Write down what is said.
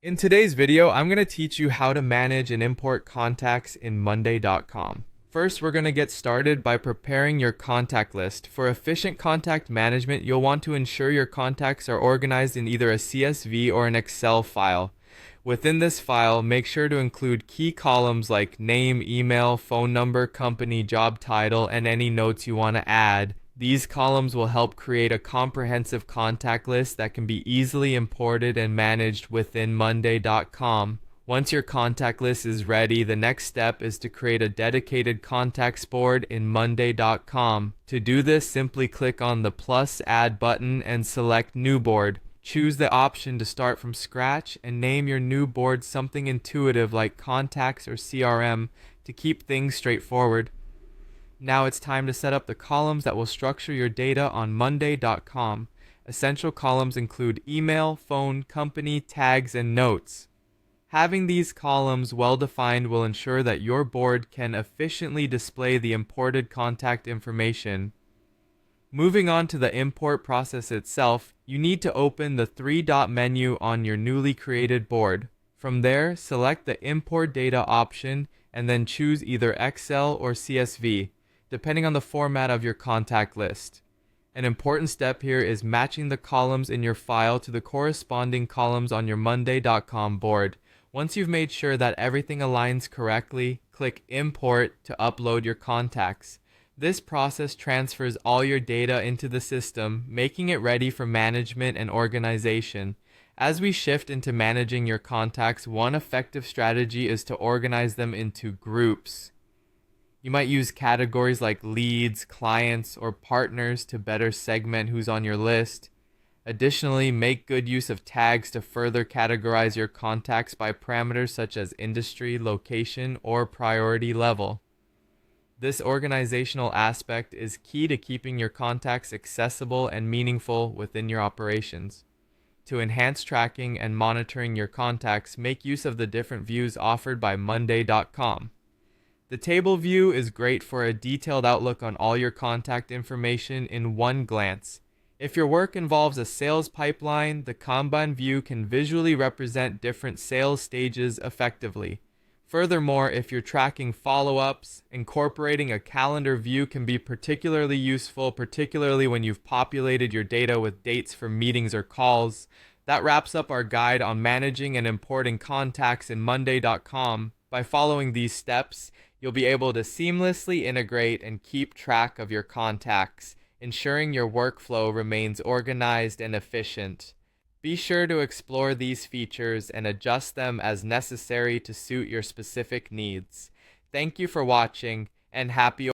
In today's video, I'm going to teach you how to manage and import contacts in Monday.com. First, we're going to get started by preparing your contact list. For efficient contact management, you'll want to ensure your contacts are organized in either a CSV or an Excel file. Within this file, make sure to include key columns like name, email, phone number, company, job title, and any notes you want to add. These columns will help create a comprehensive contact list that can be easily imported and managed within Monday.com. Once your contact list is ready, the next step is to create a dedicated contacts board in Monday.com. To do this, simply click on the plus add button and select new board. Choose the option to start from scratch and name your new board something intuitive like contacts or CRM to keep things straightforward. Now it's time to set up the columns that will structure your data on Monday.com. Essential columns include email, phone, company, tags, and notes. Having these columns well defined will ensure that your board can efficiently display the imported contact information. Moving on to the import process itself, you need to open the three-dot menu on your newly created board. From there, select the Import Data option and then choose either Excel or CSV, depending on the format of your contact list. An important step here is matching the columns in your file to the corresponding columns on your Monday.com board. Once you've made sure that everything aligns correctly, click Import to upload your contacts. This process transfers all your data into the system, making it ready for management and organization. As we shift into managing your contacts, one effective strategy is to organize them into groups. You might use categories like leads, clients, or partners to better segment who's on your list. Additionally, make good use of tags to further categorize your contacts by parameters such as industry, location, or priority level. This organizational aspect is key to keeping your contacts accessible and meaningful within your operations. To enhance tracking and monitoring your contacts, make use of the different views offered by Monday.com. The table view is great for a detailed outlook on all your contact information in one glance. If your work involves a sales pipeline, the Kanban view can visually represent different sales stages effectively. Furthermore, if you're tracking follow-ups, incorporating a calendar view can be particularly useful, particularly when you've populated your data with dates for meetings or calls. That wraps up our guide on managing and importing contacts in Monday.com. By following these steps, you'll be able to seamlessly integrate and keep track of your contacts, ensuring your workflow remains organized and efficient. Be sure to explore these features and adjust them as necessary to suit your specific needs. Thank you for watching, and happy